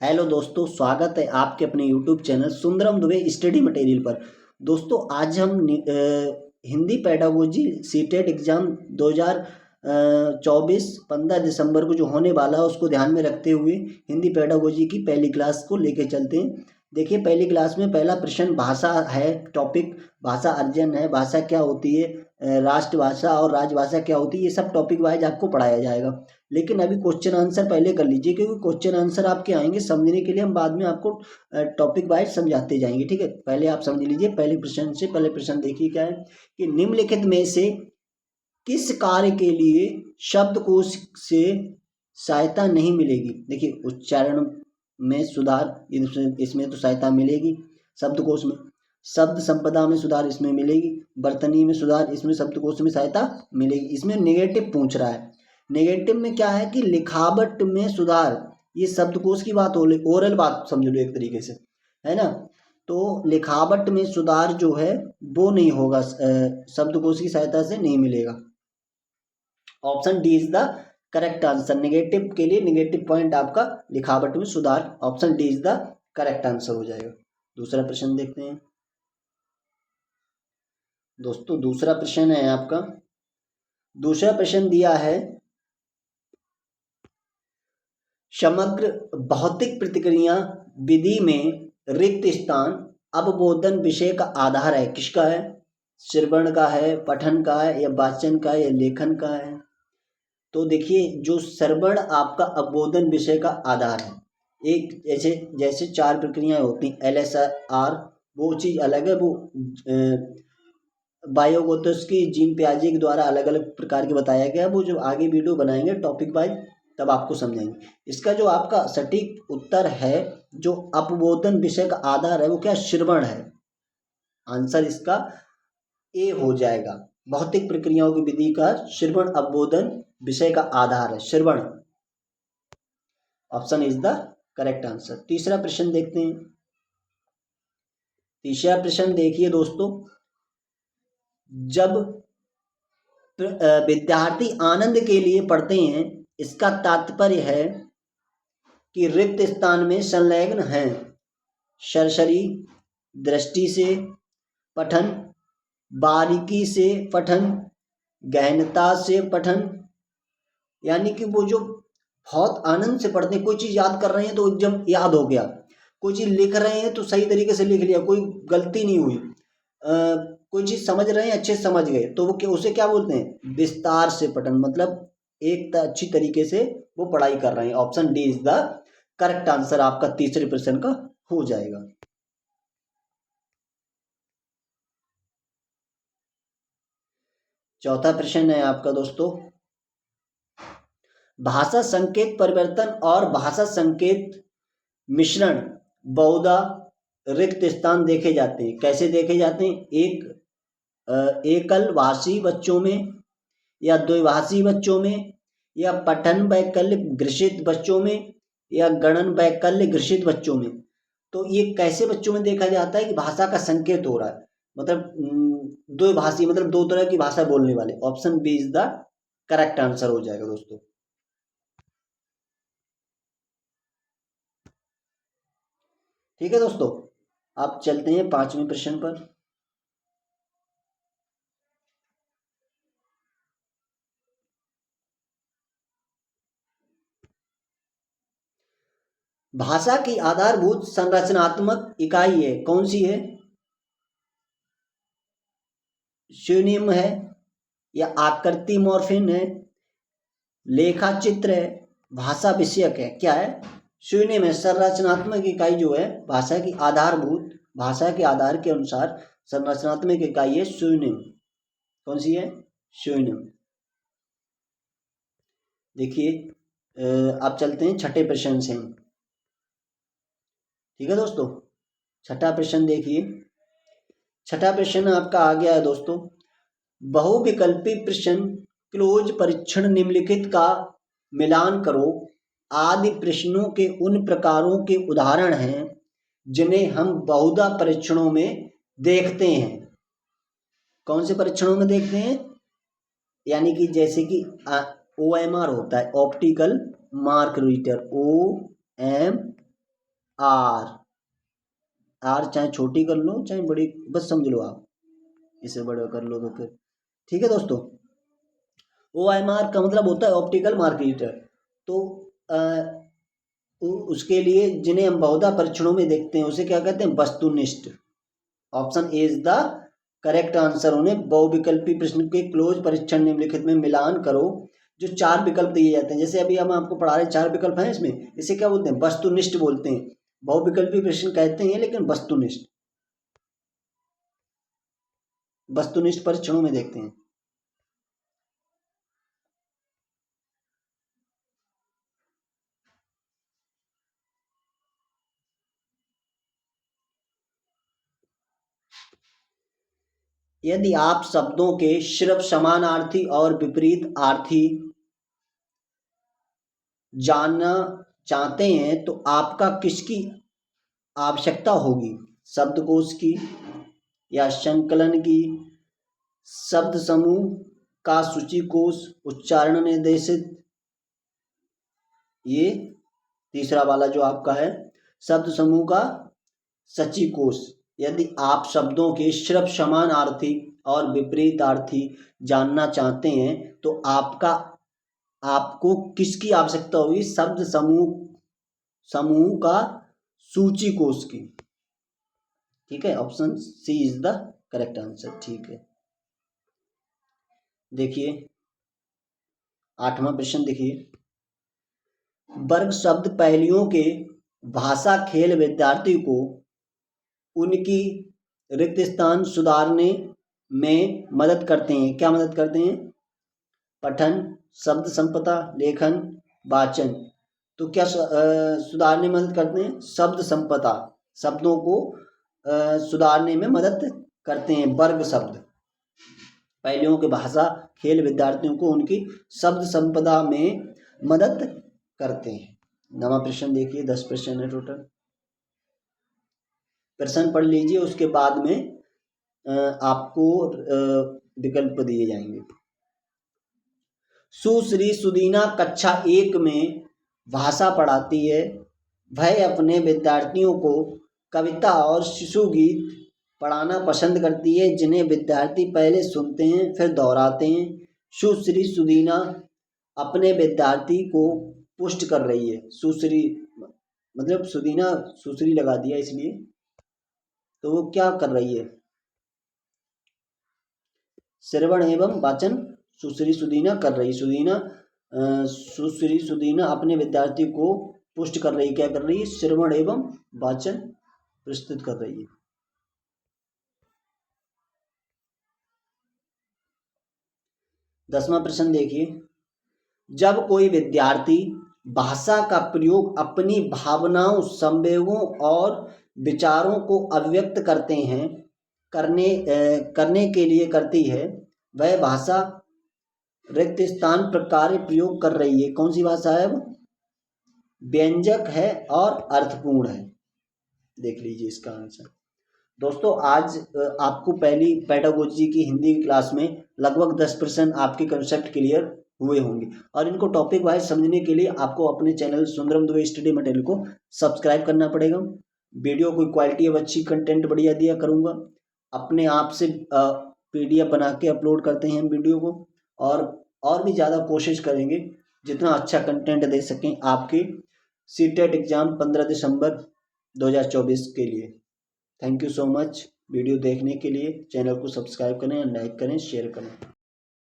Hello दोस्तों, स्वागत है आपके अपने YouTube channel Sundaram Dubey study material पर। दोस्तों आज हम हिंदी पेडागोजी सीटेट एग्ज़ाम 2024 15 दिसंबर को जो होने वाला है उसको ध्यान में रखते हुए हिंदी पेडागोजी की पहली क्लास को लेके चलते हैं। देखिए, पहली क्लास में पहला प्रश्न भाषा है। टॉपिक भाषा अर्जन है। भाषा क्या होती है, राष्ट्रभाषा और राजभाषा क्या होती है, ये सब टॉपिक वाइज आपको पढ़ाया जाएगा। लेकिन अभी क्वेश्चन आंसर पहले कर लीजिए, क्योंकि क्वेश्चन आंसर आपके आएंगे समझने के लिए, हम बाद में आपको टॉपिक वाइज समझाते जाएंगे। ठीक है, पहले आप समझ लीजिए। पहले प्रश्न देखिए क्या है कि निम्नलिखित में से किस कार्य के लिए शब्दकोश से सहायता नहीं मिलेगी। देखिए, उच्चारण में सुधार इसमें तो सहायता मिलेगी शब्दकोश में, शब्द संपदा में सुधार इसमें मिलेगी, वर्तनी में सुधार इसमें शब्दकोश में सहायता मिलेगी। इसमें नेगेटिव पूछ रहा है। नेगेटिव में क्या है कि लिखावट में सुधार, ये शब्दकोश की बात हो, ओरल बात समझ लो एक तरीके से, है ना। तो लिखावट में सुधार जो है वो नहीं होगा, शब्दकोश की सहायता से नहीं मिलेगा। Option D is the correct answer. Negative के लिए नेगेटिव पॉइंट आपका लिखावट में सुधार, option D is the correct answer हो जाएगा। दूसरा प्रश्न देखते हैं दोस्तों। दूसरा प्रश्न है आपका, दूसरा प्रश्न दिया है समग्र भौतिक प्रतिक्रिया विधि में रिक्त स्थान अवबोधन विषय का आधार है। किसका है? श्रवण का है, पठन का है, या वाचन का है, या लेखन का है। तो देखिए, जो श्रवण आपका अवबोधन विषय का आधार है। एक जैसे जैसे चार प्रक्रियाएं होती हैं, LSR, वो चीज़ अलग है। वो बायोगोत्स्की, जीन पियाजे के द्वारा अलग अलग प्रकार के बताया गया है। वो जो आगे वीडियो बनाएंगे टॉपिक वाइज तब आपको समझाएंगे। इसका जो आपका सटीक उत्तर है, जो अपबोधन विषय का आधार है, वो क्या? श्रवण है। आंसर इसका ए हो जाएगा। भौतिक प्रक्रियाओं की विधि का श्रवण अवबोधन विषय का आधार है, श्रवण। Option is the correct answer. तीसरा प्रश्न देखते हैं। तीसरा प्रश्न देखिए दोस्तों, जब विद्यार्थी आनंद के लिए पढ़ते हैं, इसका तात्पर्य है कि रिक्त स्थान में संलग्न हैं सरसरी दृष्टि से पठन, बारीकी से पठन, गहनता से पठन। यानी कि वो जो बहुत आनंद से पढ़ते हैं, कोई चीज़ याद कर रहे हैं तो एकदम याद हो गया, कोई चीज़ लिख रहे हैं तो सही तरीके से लिख लिया, कोई गलती नहीं हुई, कोई चीज़ समझ रहे हैं अच्छे से समझ गए, तो वो उसे क्या बोलते हैं? विस्तार से पठन। मतलब एक अच्छी तरीके से वो पढ़ाई कर रहे हैं। Option D is the correct answer आपका तीसरे प्रश्न का हो जाएगा। चौथा प्रश्न है आपका दोस्तों, भाषा संकेत परिवर्तन और भाषा संकेत मिश्रण बहुधा रिक्त स्थान देखे जाते हैं। कैसे देखे जाते हैं? एकल भाषी बच्चों में, या द्विभाषी बच्चों में, या पठन वैकल्य ग्रसित बच्चों में, या गणन वैकल्य ग्रसित बच्चों में। तो ये कैसे बच्चों में देखा जाता है कि भाषा का संकेत हो रहा है, मतलब द्विभाषी, मतलब दो तरह की भाषा बोलने वाले। Option B is the correct answer हो जाएगा दोस्तों। ठीक है दोस्तों, आप चलते हैं पांचवें प्रश्न पर। भाषा की आधारभूत संरचनात्मक इकाई है, कौन सी है? स्यूनियम है, या आकृति मॉर्फिन है, लेखा चित्र है, भाषा विषयक है? क्या है? स्यूनियम है। संरचनात्मक इकाई जो है भाषा की आधारभूत, भाषा के आधार के अनुसार संरचनात्मक इकाई है स्यूनियम। कौन सी है? स्यूनियम। देखिए, आप चलते हैं छठे प्रश्न से। ठीक है दोस्तों, छठा प्रश्न देखिए। छठा प्रश्न आपका आ गया है दोस्तों, बहुविकल्पी प्रश्न क्लोज परीक्षण निम्नलिखित का मिलान करो आदि प्रश्नों के उन प्रकारों के उदाहरण हैं जिन्हें हम बहुधा परीक्षणों में देखते हैं। कौन से परीक्षणों में देखते हैं? यानी कि जैसे कि OMR होता है, optical mark reader, OMR, R, R चाहे छोटी कर लो चाहे बड़ी, बस समझ लो आप, इसे बड़ा कर लो तो फिर ठीक है दोस्तों। OMR का मतलब होता है ऑप्टिकल मार्केटर। तो उसके लिए जिन्हें हम बहुधा परीक्षणों में देखते हैं उसे क्या कहते हैं, वस्तुनिष्ठ। Option A is the correct answer. उन्हें बहुविकल्पी प्रश्न के क्लोज परीक्षण निम्नलिखित में मिलान करो। जो 4 विकल्प दिए जाते हैं, जैसे अभी हम आपको पढ़ा रहे हैं 4 विकल्प हैं इसमें, इसे क्या बोलते हैं, वस्तुनिष्ठ बोलते हैं। बहुविकल्पी प्रश्न कहते हैं लेकिन वस्तुनिष्ठ, वस्तुनिष्ठ परीक्षणों में देखते हैं। यदि आप शब्दों के सिर्फ समानार्थी और विपरीत अर्थी जानना चाहते हैं तो आपका किसकी आवश्यकता होगी, शब्दकोश की या संकलन की, शब्द समूह का सूचीकोश, उच्चारण निर्देशित, ये तीसरा वाला जो आपका है शब्द समूह का सूचीकोश। यदि आप शब्दों के सिर्फ समानार्थी और विपरीतार्थी जानना चाहते हैं तो आपको किसकी आवश्यकता होगी, शब्द समूह का सूचीकोश की। ठीक है, option C is the correct answer. ठीक है, देखिए 8वां प्रश्न देखिए, वर्ग शब्द पहेलियों के भाषा खेल विद्यार्थी को उनकी रिक्त स्थान सुधारने में मदद करते हैं। क्या मदद करते हैं, पठन, शब्द संपदा, लेखन, वाचन। तो क्या सुधारने में मदद करते हैं, शब्द संपदा, शब्दों को सुधारने में मदद करते हैं वर्ग शब्द। पहेलियों के भाषा खेल विद्यार्थियों को उनकी शब्द संपदा में मदद करते हैं। 9वां प्रश्न देखिए, 10 प्रश्न है टोटल। प्रश्न पढ़ लीजिए, उसके बाद में आपको विकल्प दिए जाएंगे। सुश्री सुदीना कक्षा 1 में भाषा पढ़ाती है। वह अपने विद्यार्थियों को कविता और शिशु गीत पढ़ाना पसंद करती है जिन्हें विद्यार्थी पहले सुनते हैं फिर दोहराते हैं। सुश्री सुदीना अपने विद्यार्थी को पुष्ट कर रही है। सुश्री मतलब सुदीना, सुश्री लगा दिया इसलिए, तो वो क्या कर रही है, श्रवण एवं वाचन सुश्री सुदीना कर रही। सुश्री सुदीना अपने विद्यार्थी को पुष्ट कर रही, क्या कर रही है, श्रवण एवं वाचन प्रस्तुत कर रही है। 10वां प्रश्न देखिए, जब कोई विद्यार्थी भाषा का प्रयोग अपनी भावनाओं, संवेगों और विचारों को अभिव्यक्त करने के लिए करती है, वह भाषा रिक्त स्थान प्रकार प्रयोग कर रही है। कौन सी भाषा है वो, व्यंजक है और अर्थपूर्ण है। देख लीजिए इसका आंसर। दोस्तों आज आपको पहली पेडागोजी की हिंदी क्लास में लगभग 10 प्रश्न आपके कंसेप्ट क्लियर हुए होंगे, और इनको टॉपिक वाइज समझने के लिए आपको अपने channel Sundaram Dubey study material को सब्सक्राइब करना पड़ेगा। वीडियो की क्वालिटी अब अच्छी, कंटेंट बढ़िया दिया करूँगा। अपने आप से PDF बना के अपलोड करते हैं हम वीडियो को, और भी ज़्यादा कोशिश करेंगे जितना अच्छा कंटेंट दे सकें आपके सीटेट एग्ज़ाम 15 दिसंबर 2024 के लिए। Thank you so much video देखने के लिए। चैनल को सब्सक्राइब करें, लाइक करें, शेयर करें।